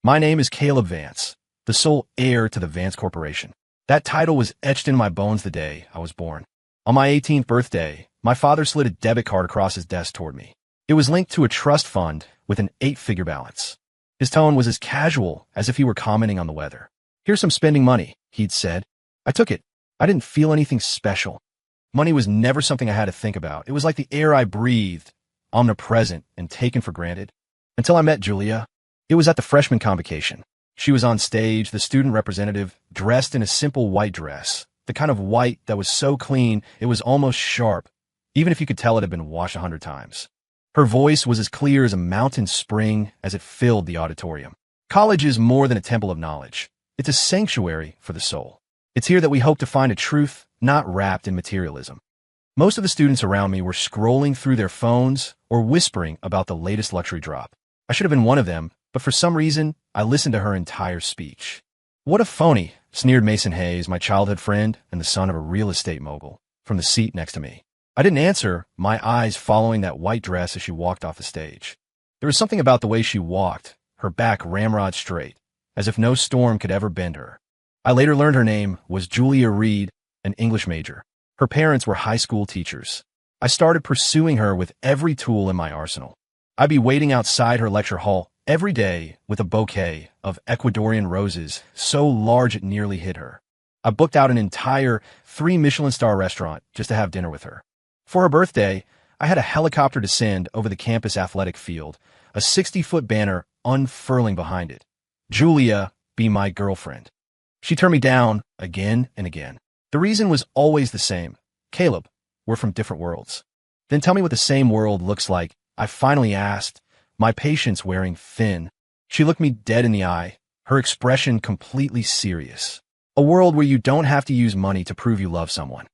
My name is Caleb Vance, the sole heir to the Vance Corporation. That title was etched in my bones the day I was born. On my 18th birthday, my father slid a debit card across his desk toward me. It was linked to a trust fund with an 8-figure balance. His tone was as casual as if he were commenting on the weather. "Here's some spending money," he'd said. I took it. I didn't feel anything special. Money was never something I had to think about. It was like the air I breathed, omnipresent and taken for granted. Until I met Julia. It was at the freshman convocation. She was on stage, the student representative, dressed in a simple white dress, the kind of white that was so clean it was almost sharp, even if you could tell it had been washed 100 times. Her voice was as clear as a mountain spring as it filled the auditorium. College is more than a temple of knowledge. It's a sanctuary for the soul. It's here that we hope to find a truth not wrapped in materialism. Most of the students around me were scrolling through their phones or whispering about the latest luxury drop. I should have been one of them, but for some reason, I listened to her entire speech. "What a phony," sneered Mason Hayes, my childhood friend and the son of a real estate mogul, from the seat next to me. I didn't answer, my eyes following that white dress as she walked off the stage. There was something about the way she walked, her back ramrod straight, as if no storm could ever bend her. I later learned her name was Julia Reed, an English major. Her parents were high school teachers. I started pursuing her with every tool in my arsenal. I'd be waiting outside her lecture hall every day with a bouquet of Ecuadorian roses so large it nearly hid her. I booked out an entire 3-Michelin-star restaurant just to have dinner with her. For her birthday, I had a helicopter descend over the campus athletic field, a 60-foot banner unfurling behind it. "Julia, be my girlfriend." She turned me down again and again. The reason was always the same. "Caleb, we're from different worlds." "Then tell me what the same world looks like," I finally asked, my patience wearing thin. She looked me dead in the eye, her expression completely serious. "A world where you don't have to use money to prove you love someone."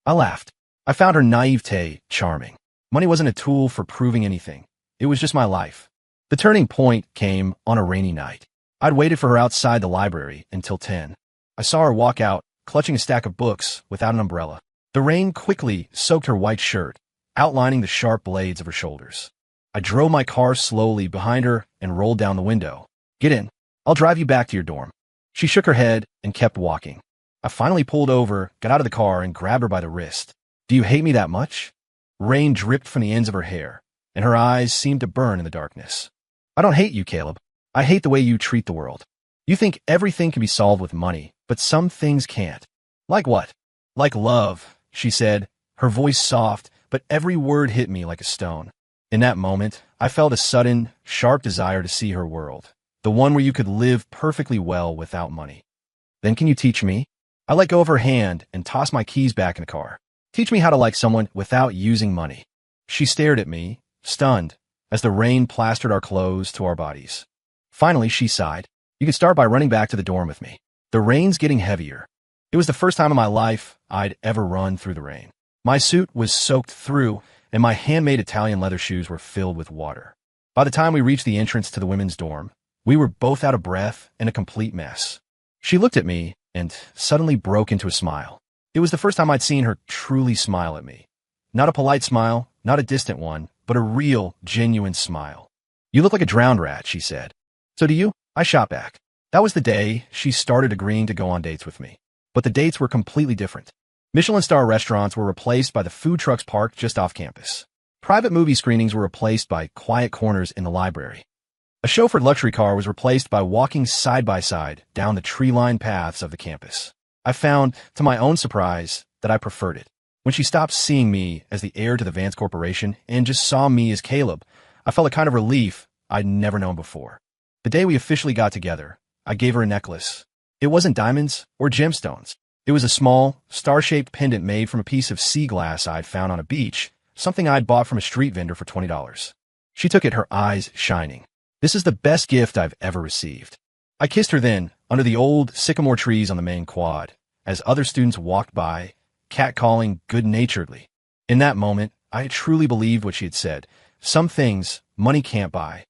I laughed. I found her naivete charming. Money wasn't a tool for proving anything. It was just my life. The turning point came on a rainy night. I'd waited for her outside the library until 10. I saw her walk out, clutching a stack of books without an umbrella. The rain quickly soaked her white shirt, outlining the sharp blades of her shoulders. I drove my car slowly behind her and rolled down the window. "Get in. I'll drive you back to your dorm." She shook her head and kept walking. I finally pulled over, got out of the car, and grabbed her by the wrist. "Do you hate me that much?" Rain dripped from the ends of her hair, and her eyes seemed to burn in the darkness. "I don't hate you, Caleb. I hate the way you treat the world. You think everything can be solved with money, but some things can't." "Like what?" "Like love," she said, her voice soft, but every word hit me like a stone. In that moment, I felt a sudden, sharp desire to see her world, the one where you could live perfectly well without money. "Then can you teach me?" I let go of her hand and tossed my keys back in the car. "Teach me how to like someone without using money." She stared at me, stunned, as the rain plastered our clothes to our bodies. Finally, she sighed. "You can start by running back to the dorm with me. The rain's getting heavier." It was the first time in my life I'd ever run through the rain. My suit was soaked through, and my handmade Italian leather shoes were filled with water. By the time we reached the entrance to the women's dorm, we were both out of breath and a complete mess. She looked at me and suddenly broke into a smile. It was the first time I'd seen her truly smile at me. Not a polite smile, not a distant one, but a real, genuine smile. "You look like a drowned rat," she said. "So do you?" I shot back. That was the day she started agreeing to go on dates with me. But the dates were completely different. Michelin-star restaurants were replaced by the food trucks parked just off campus. Private movie screenings were replaced by quiet corners in the library. A chauffeured luxury car was replaced by walking side by side down the tree-lined paths of the campus. I found, to my own surprise, that I preferred it. When she stopped seeing me as the heir to the Vance Corporation and just saw me as Caleb, I felt a kind of relief I'd never known before. The day we officially got together, I gave her a necklace. It wasn't diamonds or gemstones. It was a small, star-shaped pendant made from a piece of sea glass I'd found on a beach, something I'd bought from a street vendor for $20. She took it, her eyes shining. "This is the best gift I've ever received." I kissed her then, under the old sycamore trees on the main quad, as other students walked by, catcalling good-naturedly. In that moment, I truly believed what she had said. Some things money can't buy.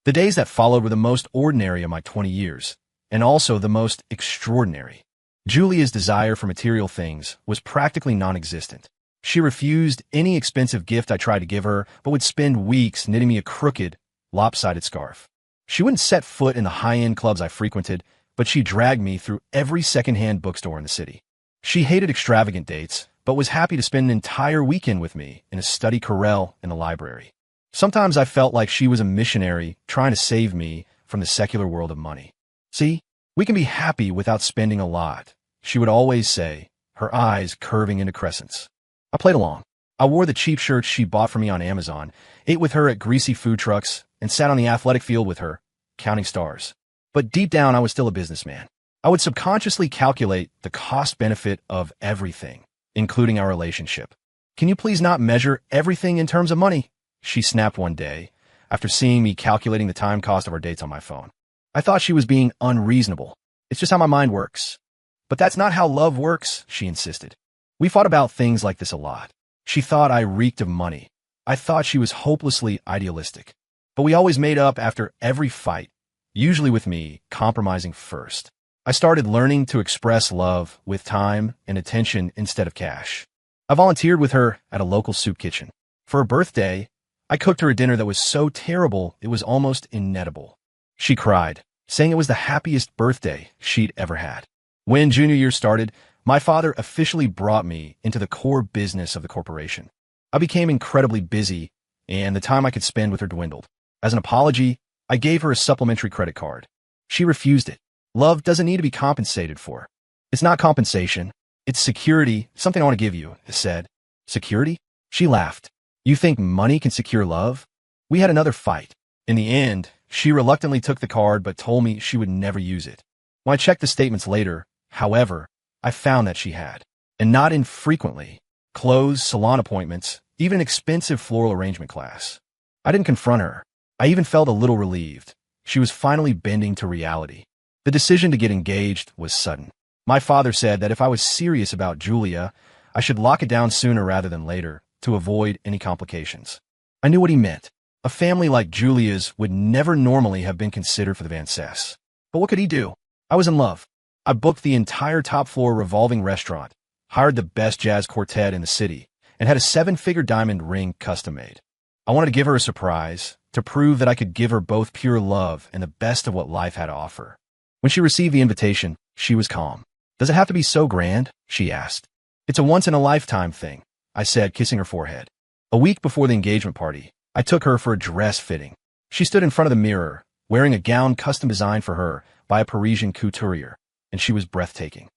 The days that followed were the most ordinary of my 20 years, and also the most extraordinary. Julia's desire for material things was practically non-existent. She refused any expensive gift I tried to give her, but would spend weeks knitting me a crooked, lopsided scarf. She wouldn't set foot in the high-end clubs I frequented, but she dragged me through every second-hand bookstore in the city. She hated extravagant dates, but was happy to spend an entire weekend with me in a study corral in the library. Sometimes I felt like she was a missionary trying to save me from the secular world of money. See, we can be happy without spending a lot, she would always say, her eyes curving into crescents. I played along. I wore the cheap shirts she bought for me on Amazon, ate with her at greasy food trucks, and sat on the athletic field with her, counting stars. But deep down, I was still a businessman. I would subconsciously calculate the cost-benefit of everything, including our relationship. Can you please not measure everything in terms of money? She snapped one day, after seeing me calculating the time cost of our dates on my phone. I thought she was being unreasonable. It's just how my mind works. But that's not how love works, she insisted. We fought about things like this a lot. She thought I reeked of money. I thought she was hopelessly idealistic. But we always made up after every fight, usually with me compromising first. I started learning to express love with time and attention instead of cash. I volunteered with her at a local soup kitchen. For her birthday, I cooked her a dinner that was so terrible it was almost inedible. She cried, saying it was the happiest birthday she'd ever had. When junior year started, my father officially brought me into the core business of the corporation. I became incredibly busy, and the time I could spend with her dwindled. As an apology, I gave her a supplementary credit card. She refused it. Love doesn't need to be compensated for. It's not compensation. It's security, something I want to give you, I said. Security? She laughed. You think money can secure love? We had another fight. In the end, she reluctantly took the card but told me she would never use it. When I checked the statements later, however, I found that she had. And not infrequently. Clothes, salon appointments, even an expensive floral arrangement class. I didn't confront her. I even felt a little relieved. She was finally bending to reality. The decision to get engaged was sudden. My father said that if I was serious about Julia, I should lock it down sooner rather than later to avoid any complications. I knew what he meant. A family like Julia's would never normally have been considered for the Van Cess. But what could he do? I was in love. I booked the entire top-floor revolving restaurant, hired the best jazz quartet in the city, and had a 7-figure diamond ring custom-made. I wanted to give her a surprise, to prove that I could give her both pure love and the best of what life had to offer. When she received the invitation, she was calm. Does it have to be so grand? She asked. It's a once-in-a-lifetime thing, I said, kissing her forehead. A week before the engagement party, I took her for a dress fitting. She stood in front of the mirror, wearing a gown custom designed for her by a Parisian couturier, and she was breathtaking.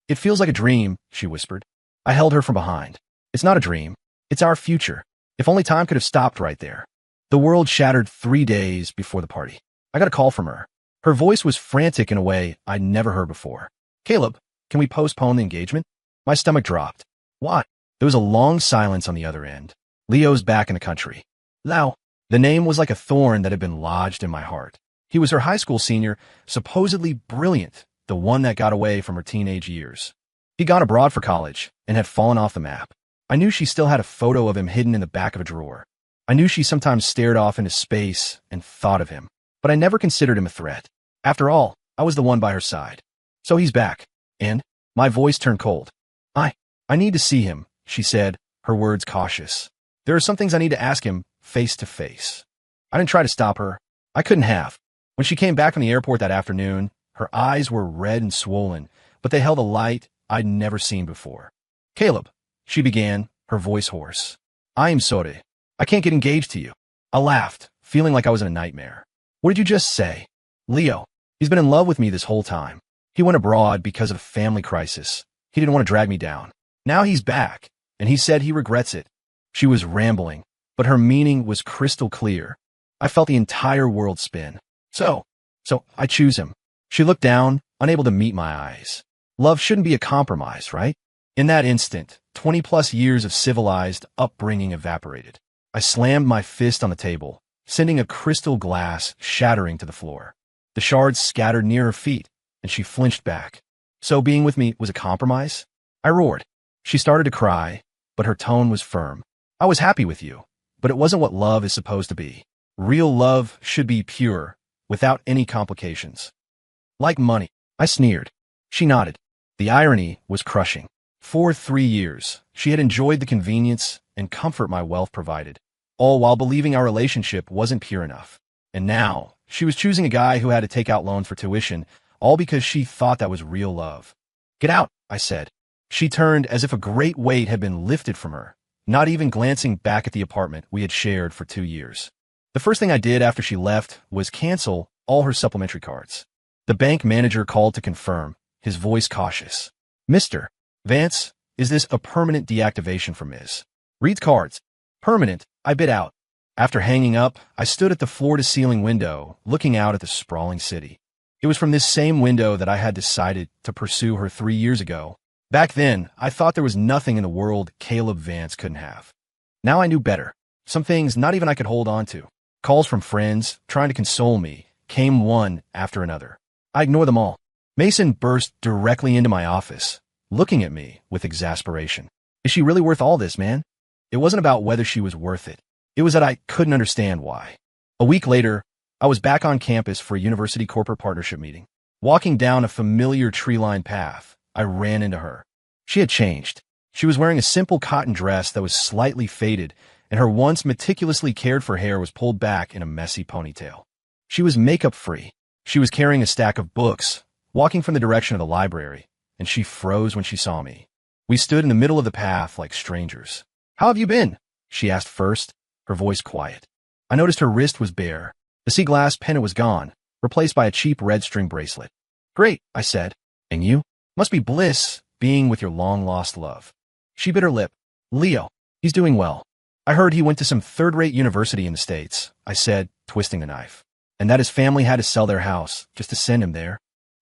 It feels like a dream, she whispered. I held her from behind. It's not a dream. It's our future. If only time could have stopped right there. The world shattered 3 days before the party. I got a call from her. Her voice was frantic in a way I'd never heard before. Caleb, can we postpone the engagement? My stomach dropped. What? There was a long silence on the other end. Leo's back in the country. Lao. The name was like a thorn that had been lodged in my heart. He was her high school senior, supposedly brilliant, the one that got away from her teenage years. He'd gone abroad for college and had fallen off the map. I knew she still had a photo of him hidden in the back of a drawer. I knew she sometimes stared off into space and thought of him, but I never considered him a threat. After all, I was the one by her side. So he's back, and my voice turned cold. I need to see him, she said, her words cautious. There are some things I need to ask him face to face. I didn't try to stop her. I couldn't have. When she came back from the airport that afternoon, her eyes were red and swollen, but they held a light I'd never seen before. Caleb, she began, her voice hoarse. I am sorry. I can't get engaged to you. I laughed, feeling like I was in a nightmare. What did you just say? Leo. He's been in love with me this whole time. He went abroad because of a family crisis. He didn't want to drag me down. Now he's back, and he said he regrets it. She was rambling, but her meaning was crystal clear. I felt the entire world spin. So I choose him. She looked down, unable to meet my eyes. Love shouldn't be a compromise, right? In that instant, 20-plus years of civilized upbringing evaporated. I slammed my fist on the table, sending a crystal glass shattering to the floor. The shards scattered near her feet, and she flinched back. So being with me was a compromise? I roared. She started to cry, but her tone was firm. I was happy with you, but it wasn't what love is supposed to be. Real love should be pure, without any complications. Like money, I sneered. She nodded. The irony was crushing. For 3 years, she had enjoyed the convenience and comfort my wealth provided, all while believing our relationship wasn't pure enough. And now, She was choosing a guy who had to take out loans for tuition, all because she thought that was real love. Get out, I said. She turned as if a great weight had been lifted from her, not even glancing back at the apartment we had shared for 2 years. The first thing I did after she left was cancel all her supplementary cards. The bank manager called to confirm, his voice cautious. Mr. Vance, is this a permanent deactivation from Ms. Reed's cards? Permanent, I bid out. After hanging up, I stood at the floor-to-ceiling window, looking out at the sprawling city. It was from this same window that I had decided to pursue her 3 years ago. Back then, I thought there was nothing in the world Caleb Vance couldn't have. Now I knew better. Some things not even I could hold on to. Calls from friends, trying to console me, came one after another. I ignored them all. Mason burst directly into my office, looking at me with exasperation. Is she really worth all this, man? It wasn't about whether she was worth it. It was that I couldn't understand why. A week later, I was back on campus for a university corporate partnership meeting. Walking down a familiar tree-lined path, I ran into her. She had changed. She was wearing a simple cotton dress that was slightly faded, and her once meticulously cared-for hair was pulled back in a messy ponytail. She was makeup-free. She was carrying a stack of books, walking from the direction of the library, and she froze when she saw me. We stood in the middle of the path like strangers. How have you been? She asked first, her voice quiet. I noticed her wrist was bare. The sea glass pendant was gone, replaced by a cheap red string bracelet. Great, I said. And you? Must be bliss, being with your long-lost love. She bit her lip. Leo, he's doing well. I heard he went to some third-rate university in the States, I said, twisting the knife. And that his family had to sell their house just to send him there.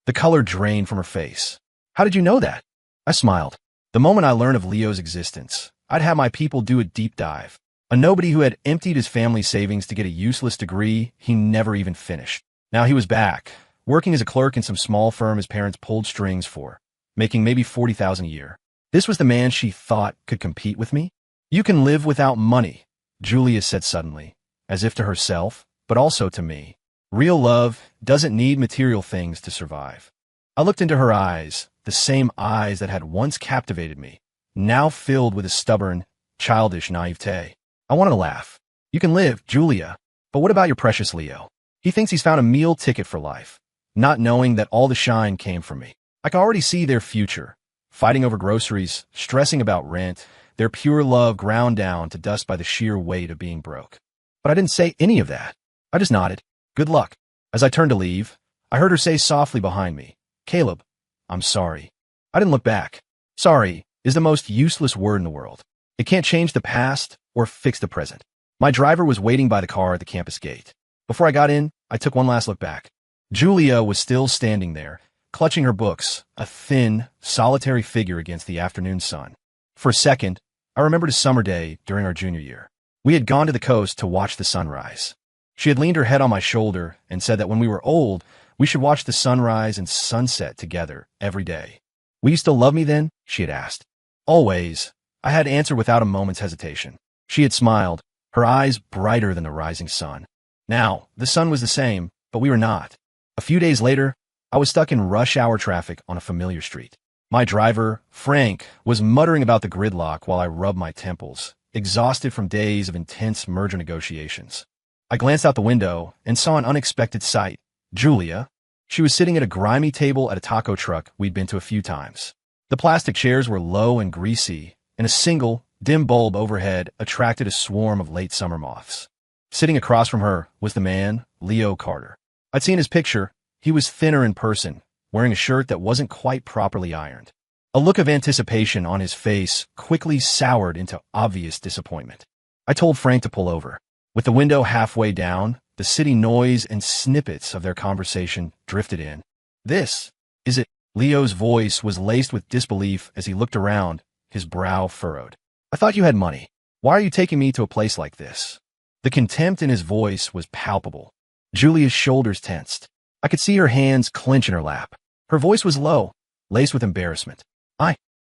The color drained from her face. How did you know that? I smiled. The moment I learned of Leo's existence, I'd have my people do a deep dive. A nobody who had emptied his family savings to get a useless degree he never even finished. Now he was back, working as a clerk in some small firm his parents pulled strings for, making maybe $40,000 a year. This was the man she thought could compete with me? You can live without money, Julia said suddenly, as if to herself, but also to me. Real love doesn't need material things to survive. I looked into her eyes, the same eyes that had once captivated me, now filled with a stubborn, childish naivete. I wanted to laugh. You can live, Julia, but what about your precious Leo? He thinks he's found a meal ticket for life, not knowing that all the shine came from me. I can already see their future, fighting over groceries, stressing about rent, their pure love ground down to dust by the sheer weight of being broke. But I didn't say any of that. I just nodded. Good luck. As I turned to leave, I heard her say softly behind me, Caleb, I'm sorry. I didn't look back. Sorry is the most useless word in the world. It can't change the past or fix the present. My driver was waiting by the car at the campus gate. Before I got in, I took one last look back. Julia was still standing there, clutching her books, a thin, solitary figure against the afternoon sun. For a second, I remembered a summer day during our junior year. We had gone to the coast to watch the sunrise. She had leaned her head on my shoulder and said that when we were old, we should watch the sunrise and sunset together every day. Will you still love me then? She had asked. Always. I had answered without a moment's hesitation. She had smiled, her eyes brighter than the rising sun. Now, the sun was the same, but we were not. A few days later, I was stuck in rush hour traffic on a familiar street. My driver, Frank, was muttering about the gridlock while I rubbed my temples, exhausted from days of intense merger negotiations. I glanced out the window and saw an unexpected sight. Julia. She was sitting at a grimy table at a taco truck we'd been to a few times. The plastic chairs were low and greasy, and a single, dim bulb overhead attracted a swarm of late summer moths. Sitting across from her was the man, Leo Carter. I'd seen his picture. He was thinner in person, wearing a shirt that wasn't quite properly ironed. A look of anticipation on his face quickly soured into obvious disappointment. I told Frank to pull over. With the window halfway down, the city noise and snippets of their conversation drifted in. This is it. Leo's voice was laced with disbelief as he looked around, his brow furrowed. I thought you had money. Why are you taking me to a place like this? The contempt in his voice was palpable. Julia's shoulders tensed. I could see her hands clench in her lap. Her voice was low, laced with embarrassment.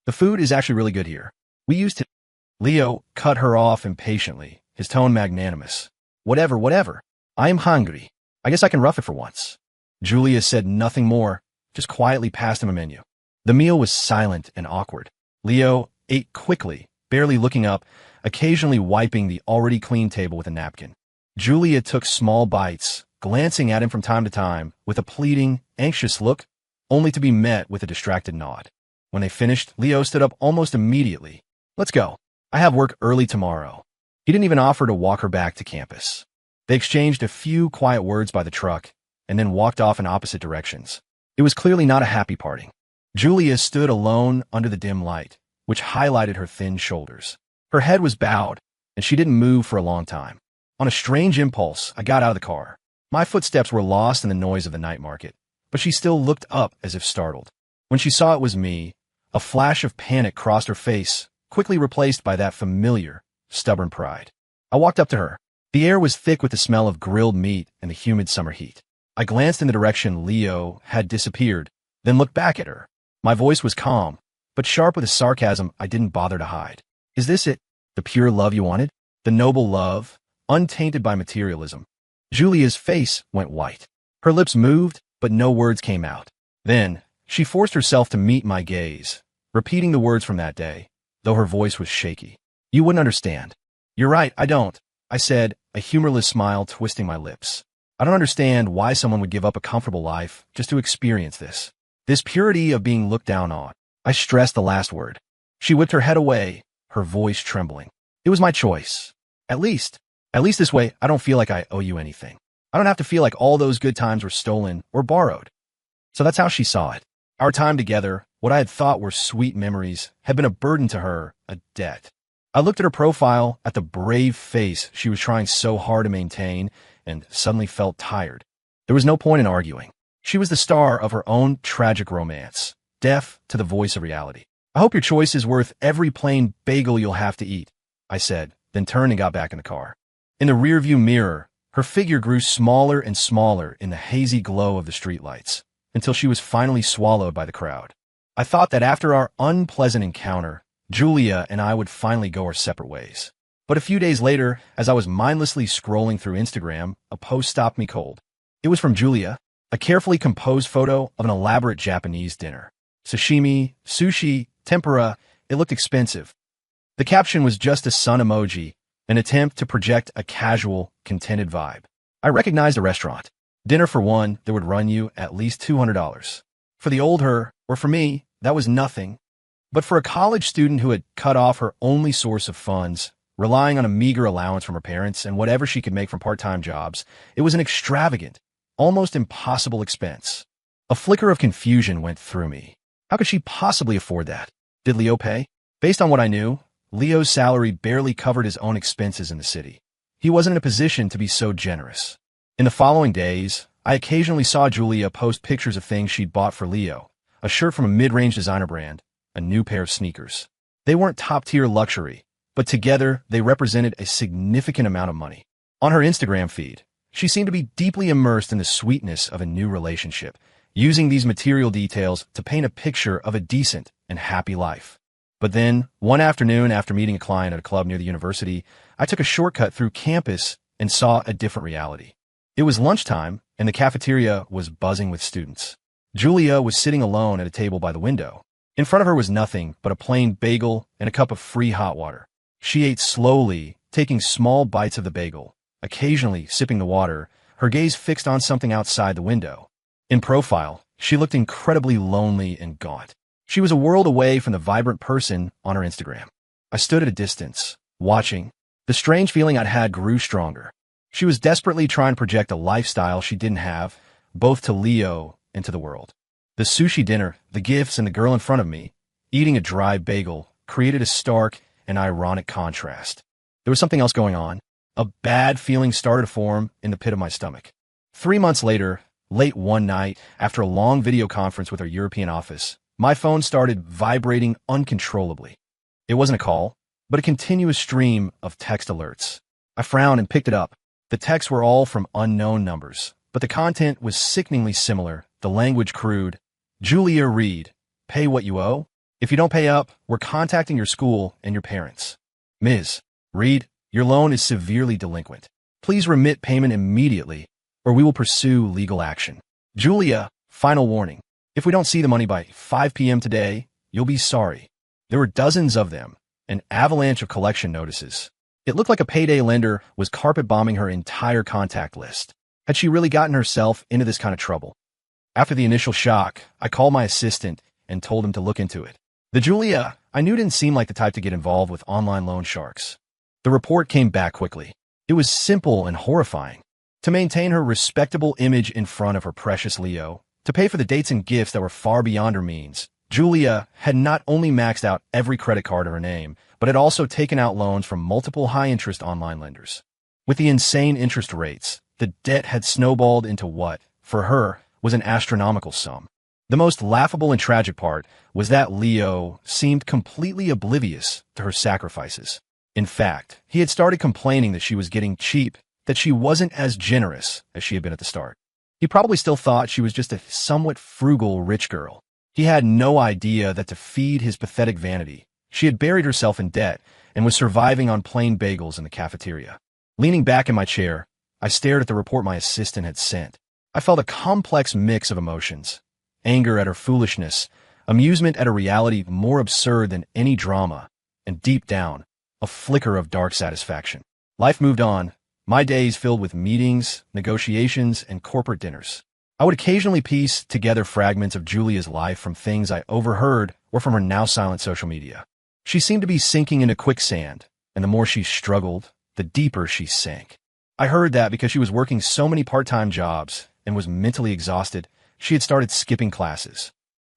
The food is actually really good here. We used to... Leo cut her off impatiently, his tone magnanimous. Whatever. I am hungry. I guess I can rough it for once. Julia said nothing more, just quietly passed him a menu. The meal was silent and awkward. Leo ate quickly, barely looking up, occasionally wiping the already clean table with a napkin. Julia took small bites, glancing at him from time to time with a pleading, anxious look, only to be met with a distracted nod. When they finished, Leo stood up almost immediately. "Let's go. I have work early tomorrow." He didn't even offer to walk her back to campus. They exchanged a few quiet words by the truck and then walked off in opposite directions. It was clearly not a happy parting. Julia stood alone under the dim light, which highlighted her thin shoulders. Her head was bowed, and she didn't move for a long time. On a strange impulse, I got out of the car. My footsteps were lost in the noise of the night market, but she still looked up as if startled. When she saw it was me, a flash of panic crossed her face, quickly replaced by that familiar, stubborn pride. I walked up to her. The air was thick with the smell of grilled meat and the humid summer heat. I glanced in the direction Leo had disappeared, then looked back at her. My voice was calm, but sharp with a sarcasm I didn't bother to hide. "Is this it? The pure love you wanted? The noble love, untainted by materialism?" Julia's face went white. Her lips moved, but no words came out. Then, she forced herself to meet my gaze, repeating the words from that day, though her voice was shaky. "You wouldn't understand." "You're right, I don't," I said, a humorless smile twisting my lips. "I don't understand why someone would give up a comfortable life just to experience this. This purity of being looked down on." I stressed the last word. She whipped her head away, her voice trembling. "It was my choice. At least this way, I don't feel like I owe you anything. I don't have to feel like all those good times were stolen or borrowed." So that's how she saw it. Our time together, what I had thought were sweet memories, had been a burden to her, a debt. I looked at her profile, at the brave face she was trying so hard to maintain, and suddenly felt tired. There was no point in arguing. She was the star of her own tragic romance, deaf to the voice of reality. "I hope your choice is worth every plain bagel you'll have to eat," I said, then turned and got back in the car. In the rearview mirror, her figure grew smaller and smaller in the hazy glow of the streetlights, until she was finally swallowed by the crowd. I thought that after our unpleasant encounter, Julia and I would finally go our separate ways. But a few days later, as I was mindlessly scrolling through Instagram, a post stopped me cold. It was from Julia, a carefully composed photo of an elaborate Japanese dinner. Sashimi, sushi, tempura, it looked expensive. The caption was just a sun emoji, an attempt to project a casual, contented vibe. I recognized the restaurant. Dinner for one that would run you at least $200. For the old her, or for me, that was nothing. But for a college student who had cut off her only source of funds, relying on a meager allowance from her parents and whatever she could make from part-time jobs, it was an extravagant, almost impossible expense. A flicker of confusion went through me. How could she possibly afford that? Did Leo pay? Based on what I knew, Leo's salary barely covered his own expenses in the city. He wasn't in a position to be so generous. In the following days, I occasionally saw Julia post pictures of things she'd bought for Leo, a shirt from a mid-range designer brand, a new pair of sneakers. They weren't top-tier luxury, but together they represented a significant amount of money. On her Instagram feed, she seemed to be deeply immersed in the sweetness of a new relationship, using these material details to paint a picture of a decent and happy life. But then, one afternoon after meeting a client at a club near the university, I took a shortcut through campus and saw a different reality. It was lunchtime, and the cafeteria was buzzing with students. Julia was sitting alone at a table by the window. In front of her was nothing but a plain bagel and a cup of free hot water. She ate slowly, taking small bites of the bagel, occasionally sipping the water, her gaze fixed on something outside the window. In profile, she looked incredibly lonely and gaunt. She was a world away from the vibrant person on her Instagram. I stood at a distance, watching. The strange feeling I'd had grew stronger. She was desperately trying to project a lifestyle she didn't have, both to Leo and to the world. The sushi dinner, the gifts, and the girl in front of me, eating a dry bagel, created a stark and ironic contrast. There was something else going on. A bad feeling started to form in the pit of my stomach. 3 months later, late one night, after a long video conference with our European office, my phone started vibrating uncontrollably. It wasn't a call, but a continuous stream of text alerts. I frowned and picked it up. The texts were all from unknown numbers, but the content was sickeningly similar, the language crude. Julia Reed, pay what you owe? If you don't pay up, we're contacting your school and your parents. Ms. Reed, your loan is severely delinquent. Please remit payment immediately, or we will pursue legal action. Julia, final warning. If we don't see the money by 5 p.m. today, you'll be sorry. There were dozens of them, an avalanche of collection notices. It looked like a payday lender was carpet bombing her entire contact list. Had she really gotten herself into this kind of trouble? After the initial shock, I called my assistant and told him to look into it. The Julia I knew didn't seem like the type to get involved with online loan sharks. The report came back quickly. It was simple and horrifying. To maintain her respectable image in front of her precious Leo, to pay for the dates and gifts that were far beyond her means, Julia had not only maxed out every credit card in her name, but had also taken out loans from multiple high-interest online lenders. With the insane interest rates, the debt had snowballed into what, for her, was an astronomical sum. The most laughable and tragic part was that Leo seemed completely oblivious to her sacrifices. In fact, he had started complaining that she was getting cheap, that she wasn't as generous as she had been at the start. He probably still thought she was just a somewhat frugal rich girl. He had no idea that to feed his pathetic vanity, she had buried herself in debt and was surviving on plain bagels in the cafeteria. Leaning back in my chair, I stared at the report my assistant had sent. I felt a complex mix of emotions. Anger at her foolishness, amusement at a reality more absurd than any drama, and deep down, a flicker of dark satisfaction. Life moved on, my days filled with meetings, negotiations, and corporate dinners. I would occasionally piece together fragments of Julia's life from things I overheard or from her now silent social media. She seemed to be sinking into quicksand, and the more she struggled, the deeper she sank. I heard that because she was working so many part-time jobs and was mentally exhausted, she had started skipping classes.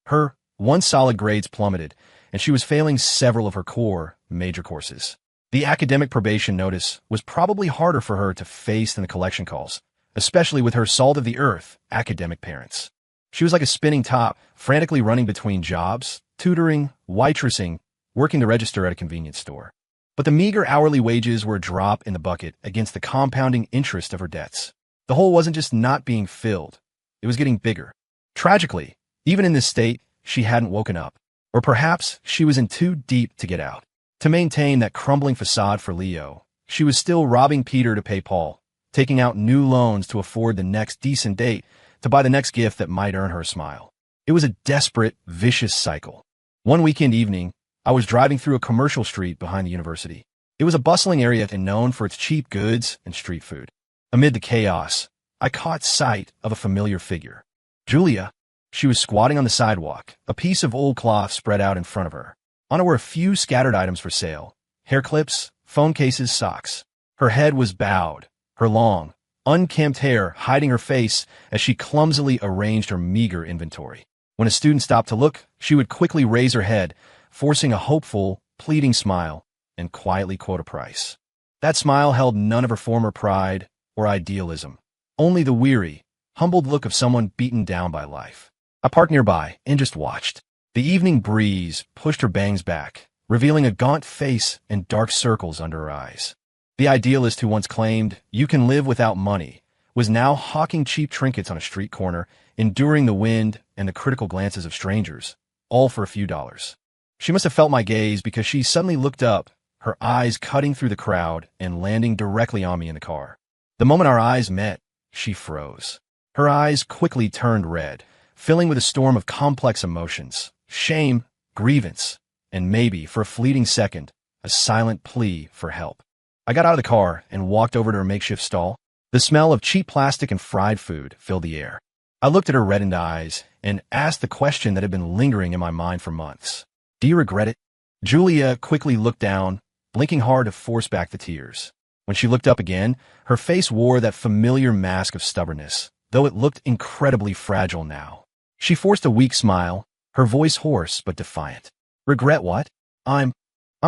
Her once solid grades plummeted, and she was failing several of her core major courses. The academic probation notice was probably harder for her to face than the collection calls, especially with her salt-of-the-earth academic parents. She was like a spinning top, frantically running between jobs, tutoring, waitressing, working to register at a convenience store. But the meager hourly wages were a drop in the bucket against the compounding interest of her debts. The hole wasn't just not being filled, it was getting bigger. Tragically, even in this state, she hadn't woken up. Or perhaps she was in too deep to get out. To maintain that crumbling facade for Leo, she was still robbing Peter to pay Paul, taking out new loans to afford the next decent date, to buy the next gift that might earn her a smile. It was a desperate, vicious cycle. One weekend evening, I was driving through a commercial street behind the university. It was a bustling area and known for its cheap goods and street food. Amid the chaos, I caught sight of a familiar figure. Julia. She was squatting on the sidewalk, a piece of old cloth spread out in front of her. On it were a few scattered items for sale: hair clips, phone cases, socks. Her head was bowed, her long, unkempt hair hiding her face as she clumsily arranged her meager inventory. When a student stopped to look, she would quickly raise her head, forcing a hopeful, pleading smile, and quietly quote a price. That smile held none of her former pride or idealism, only the weary, humbled look of someone beaten down by life. I parked nearby and just watched. The evening breeze pushed her bangs back, revealing a gaunt face and dark circles under her eyes. The idealist who once claimed, "You can live without money," was now hawking cheap trinkets on a street corner, enduring the wind and the critical glances of strangers, all for a few dollars. She must have felt my gaze because she suddenly looked up, her eyes cutting through the crowd and landing directly on me in the car. The moment our eyes met, she froze. Her eyes quickly turned red, filling with a storm of complex emotions: shame, grievance, and maybe, for a fleeting second, a silent plea for help. I got out of the car and walked over to her makeshift stall. The smell of cheap plastic and fried food filled the air. I looked at her reddened eyes and asked the question that had been lingering in my mind for months. "Do you regret it?" Julia quickly looked down, blinking hard to force back the tears. When she looked up again, her face wore that familiar mask of stubbornness, though it looked incredibly fragile now. She forced a weak smile, her voice hoarse but defiant. "Regret what? I'm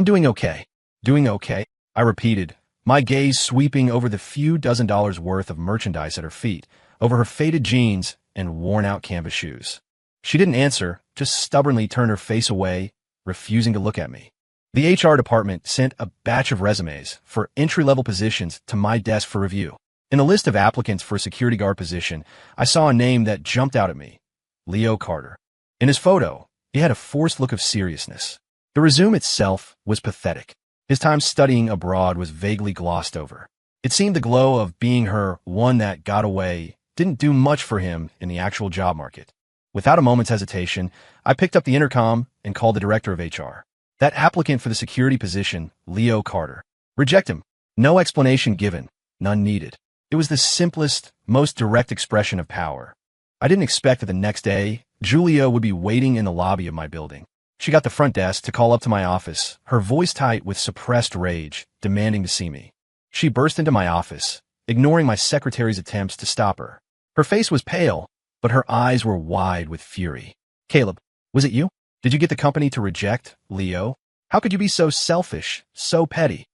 doing okay." "Doing okay?" I repeated, my gaze sweeping over the few dozen dollars worth of merchandise at her feet, over her faded jeans and worn-out canvas shoes. She didn't answer, just stubbornly turned her face away, refusing to look at me. The HR department sent a batch of resumes for entry-level positions to my desk for review. In the list of applicants for a security guard position, I saw a name that jumped out at me: Leo Carter. In his photo, he had a forced look of seriousness. The resume itself was pathetic. His time studying abroad was vaguely glossed over. It seemed the glow of being her one that got away didn't do much for him in the actual job market. Without a moment's hesitation, I picked up the intercom and called the director of HR. "That applicant for the security position, Leo Carter. Reject him. No explanation given. None needed." It was the simplest, most direct expression of power. I didn't expect that the next day, Julia would be waiting in the lobby of my building. She got the front desk to call up to my office, her voice tight with suppressed rage, demanding to see me. She burst into my office, ignoring my secretary's attempts to stop her. Her face was pale, but her eyes were wide with fury. Caleb, was it you? Did you get the company to reject Leo? How could you be so selfish, so petty?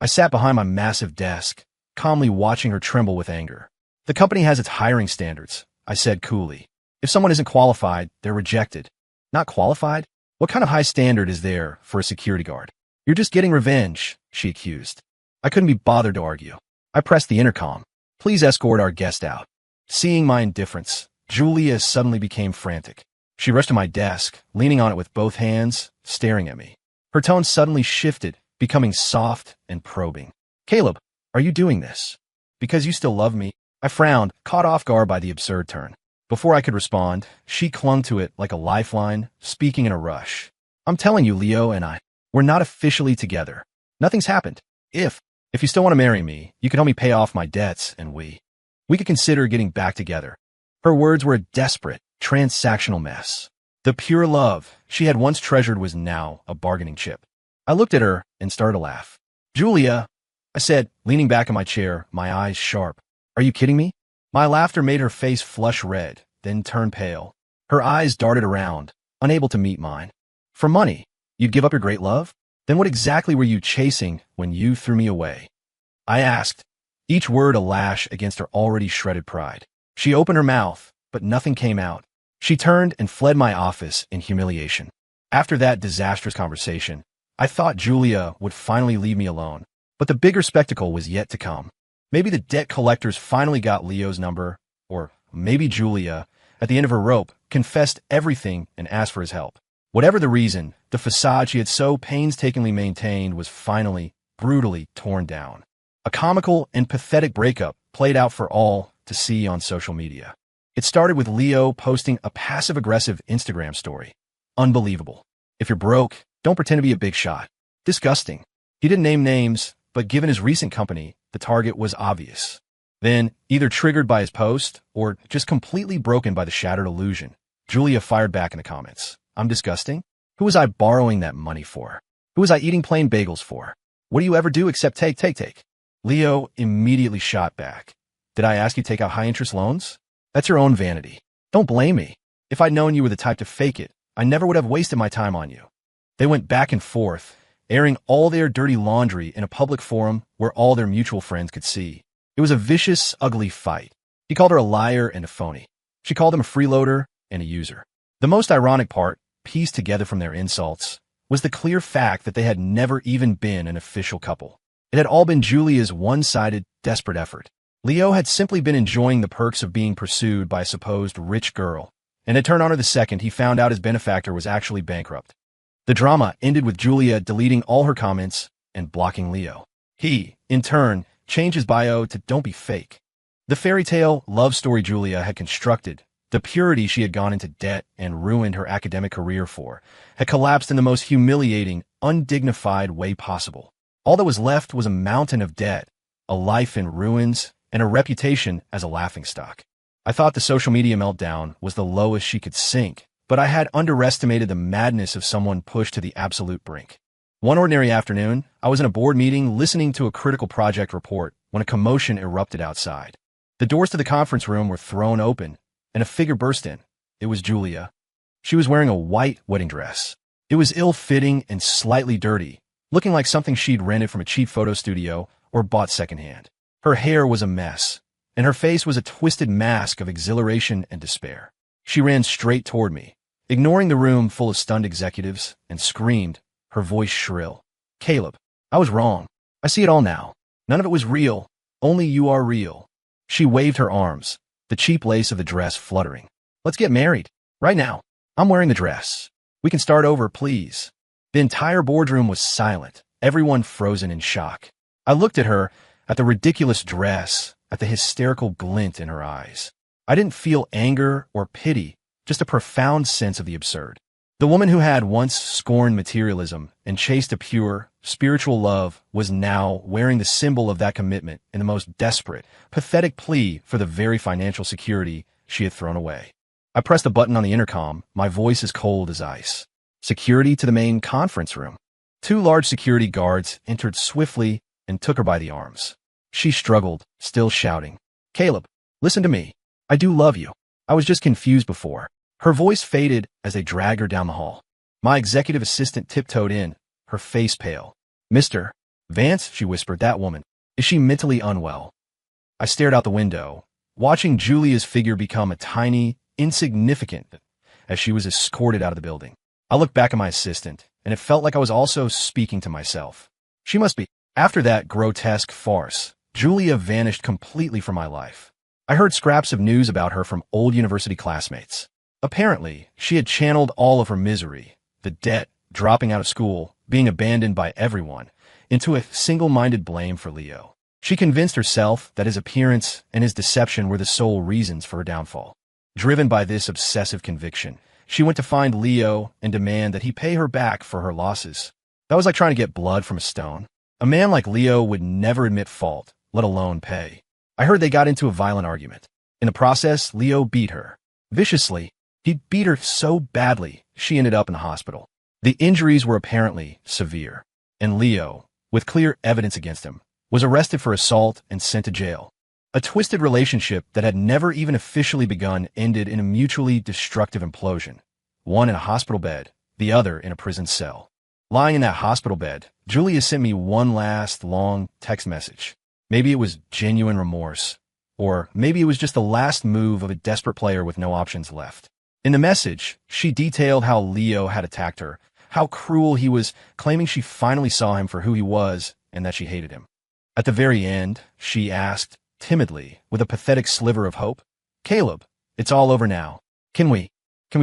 I sat behind my massive desk, calmly watching her tremble with anger. The company has its hiring standards, I said coolly. If someone isn't qualified, they're rejected. Not qualified? What kind of high standard is there for a security guard? You're just getting revenge, she accused. I couldn't be bothered to argue. I pressed the intercom. Please escort our guest out. Seeing my indifference, Julia suddenly became frantic. She rushed to my desk, leaning on it with both hands, staring at me. Her tone suddenly shifted, becoming soft and probing. Caleb, are you doing this because you still love me? I frowned, caught off guard by the absurd turn. Before I could respond, she clung to it like a lifeline, speaking in a rush. I'm telling you, Leo and we're not officially together. Nothing's happened. If you still want to marry me, you can help me pay off my debts and we could consider getting back together. Her words were a desperate, transactional mess. The pure love she had once treasured was now a bargaining chip. I looked at her and started to laugh. Julia, I said, leaning back in my chair, my eyes sharp. Are you kidding me? My laughter made her face flush red, then turn pale. Her eyes darted around, unable to meet mine. For money, you'd give up your great love? Then what exactly were you chasing when you threw me away? I asked, each word a lash against her already shredded pride. She opened her mouth, but nothing came out. She turned and fled my office in humiliation. After that disastrous conversation, I thought Julia would finally leave me alone, but the bigger spectacle was yet to come. Maybe the debt collectors finally got Leo's number, or maybe Julia, at the end of her rope, confessed everything and asked for his help. Whatever the reason, the facade she had so painstakingly maintained was finally, brutally torn down. A comical and pathetic breakup played out for all to see on social media. It started with Leo posting a passive-aggressive Instagram story. Unbelievable. If you're broke, don't pretend to be a big shot. Disgusting. He didn't name names, but given his recent company, the target was obvious. Then, either triggered by his post, or just completely broken by the shattered illusion, Julia fired back in the comments. I'm disgusting? Who was I borrowing that money for? Who was I eating plain bagels for? What do you ever do except take? Leo immediately shot back. Did I ask you to take out high-interest loans? That's your own vanity. Don't blame me. If I'd known you were the type to fake it, I never would have wasted my time on you. They went back and forth, airing all their dirty laundry in a public forum where all their mutual friends could see. It was a vicious, ugly fight. He called her a liar and a phony. She called him a freeloader and a user. The most ironic part, pieced together from their insults, was the clear fact that they had never even been an official couple. It had all been Julia's one-sided, desperate effort. Leo had simply been enjoying the perks of being pursued by a supposed rich girl, and had turned on her the second he found out his benefactor was actually bankrupt. The drama ended with Julia deleting all her comments and blocking Leo. He, in turn, changed his bio to "Don't be fake." The fairy tale love story Julia had constructed, the purity she had gone into debt and ruined her academic career for, had collapsed in the most humiliating, undignified way possible. All that was left was a mountain of debt, a life in ruins, and a reputation as a laughingstock. I thought the social media meltdown was the lowest she could sink, but I had underestimated the madness of someone pushed to the absolute brink. One ordinary afternoon, I was in a board meeting listening to a critical project report when a commotion erupted outside. The doors to the conference room were thrown open, and a figure burst in. It was Julia. She was wearing a white wedding dress. It was ill-fitting and slightly dirty, looking like something she'd rented from a cheap photo studio or bought secondhand. Her hair was a mess, and her face was a twisted mask of exhilaration and despair. She ran straight toward me, ignoring the room full of stunned executives, and screamed, her voice shrill. Caleb, I was wrong. I see it all now. None of it was real. Only you are real. She waved her arms, the cheap lace of the dress fluttering. Let's get married. Right now. I'm wearing the dress. We can start over, please. The entire boardroom was silent, everyone frozen in shock. I looked at her, at the ridiculous dress, at the hysterical glint in her eyes. I didn't feel anger or pity, just a profound sense of the absurd. The woman who had once scorned materialism and chased a pure, spiritual love was now wearing the symbol of that commitment in the most desperate, pathetic plea for the very financial security she had thrown away. I pressed a button on the intercom, my voice as cold as ice. Security to the main conference room. 2 large security guards entered swiftly and took her by the arms. She struggled, still shouting, "Caleb, listen to me. I do love you. I was just confused before." Her voice faded as they dragged her down the hall. My executive assistant tiptoed in, her face pale. "Mr. Vance," she whispered, "that woman. Is she mentally unwell?" I stared out the window, watching Julia's figure become a tiny, insignificant as she was escorted out of the building. I looked back at my assistant, and it felt like I was also speaking to myself. She must be. After that grotesque farce, Julia vanished completely from my life. I heard scraps of news about her from old university classmates. Apparently, she had channeled all of her misery, the debt, dropping out of school, being abandoned by everyone, into a single-minded blame for Leo. She convinced herself that his appearance and his deception were the sole reasons for her downfall. Driven by this obsessive conviction, she went to find Leo and demand that he pay her back for her losses. That was like trying to get blood from a stone. A man like Leo would never admit fault, let alone pay. I heard they got into a violent argument. In the process, Leo beat her. Viciously. He beat her so badly, she ended up in the hospital. The injuries were apparently severe, and Leo, with clear evidence against him, was arrested for assault and sent to jail. A twisted relationship that had never even officially begun ended in a mutually destructive implosion, one in a hospital bed, the other in a prison cell. Lying in that hospital bed, Julia sent me one last long text message. Maybe it was genuine remorse, or maybe it was just the last move of a desperate player with no options left. In the message, she detailed how Leo had attacked her, how cruel he was, claiming she finally saw him for who he was and that she hated him. At the very end, she asked, timidly, with a pathetic sliver of hope, "Caleb, it's all over now. Can we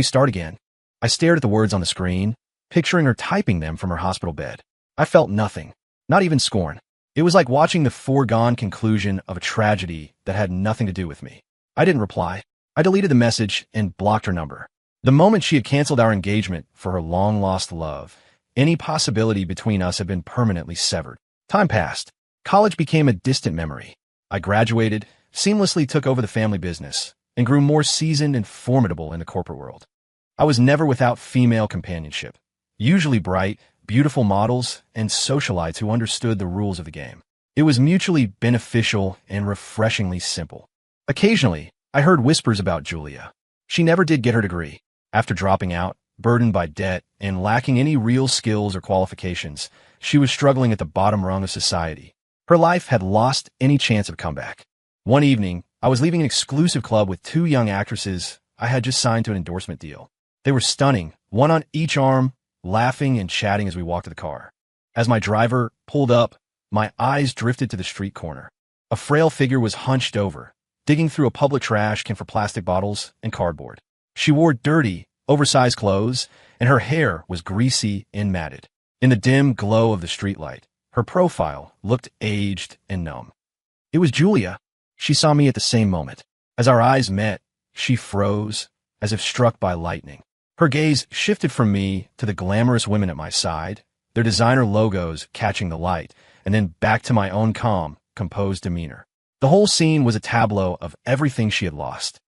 start again?" I stared at the words on the screen, picturing her typing them from her hospital bed. I felt nothing, not even scorn. It was like watching the foregone conclusion of a tragedy that had nothing to do with me. I didn't reply. I deleted the message and blocked her number. The moment she had canceled our engagement for her long-lost love, any possibility between us had been permanently severed. Time passed. College became a distant memory. I graduated, seamlessly took over the family business, and grew more seasoned and formidable in the corporate world. I was never without female companionship, usually bright, beautiful models, and socialites who understood the rules of the game. It was mutually beneficial and refreshingly simple. Occasionally, I heard whispers about Julia. She never did get her degree. After dropping out, burdened by debt, and lacking any real skills or qualifications, she was struggling at the bottom rung of society. Her life had lost any chance of comeback. One evening, I was leaving an exclusive club with 2 young actresses I had just signed to an endorsement deal. They were stunning, one on each arm, laughing and chatting as we walked to the car. As my driver pulled up, my eyes drifted to the street corner. A frail figure was hunched over, digging through a public trash can for plastic bottles and cardboard. She wore dirty, oversized clothes, and her hair was greasy and matted. In the dim glow of the streetlight, her profile looked aged and numb. It was Julia. She saw me at the same moment. As our eyes met, she froze, as if struck by lightning. Her gaze shifted from me to the glamorous women at my side, their designer logos catching the light, and then back to my own calm, composed demeanor. The whole scene was a tableau of everything she had lost.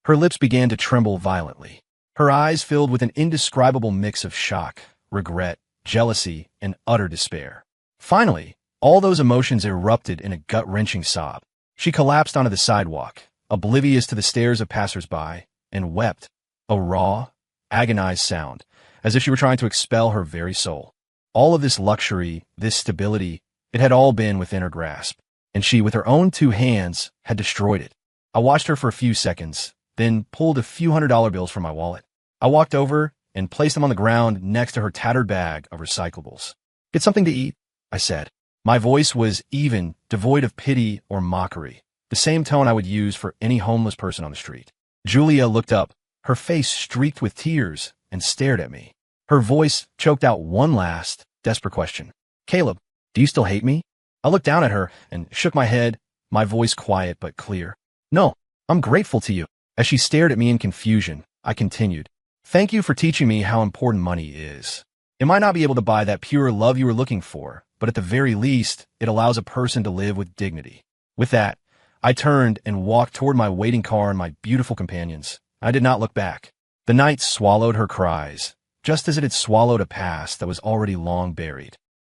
Her lips began to tremble violently. Her eyes filled with an indescribable mix of shock, regret, jealousy, and utter despair. Finally, all those emotions erupted in a gut-wrenching sob. She collapsed onto the sidewalk, oblivious to the stares of passers-by, and wept, a raw, agonized sound, as if she were trying to expel her very soul. All of this luxury, this stability, it had all been within her grasp, and she, with her own 2 hands, had destroyed it. I watched her for a few seconds, then pulled a few $100 bills from my wallet. I walked over and placed them on the ground next to her tattered bag of recyclables. "Get something to eat," I said. My voice was even, devoid of pity or mockery, the same tone I would use for any homeless person on the street. Julia looked up, her face streaked with tears, and stared at me. Her voice choked out one last, desperate question. "Caleb, do you still hate me?" I looked down at her and shook my head, my voice quiet but clear. "No, I'm grateful to you." As she stared at me in confusion, I continued. Thank you for teaching me how important money is. It might not be able to buy that pure love you were looking for, but at the very least, it allows a person to live with dignity. With that, I turned and walked toward my waiting car and my beautiful companions. I did not look back. The night swallowed her cries, just as it had swallowed a past that was already long buried.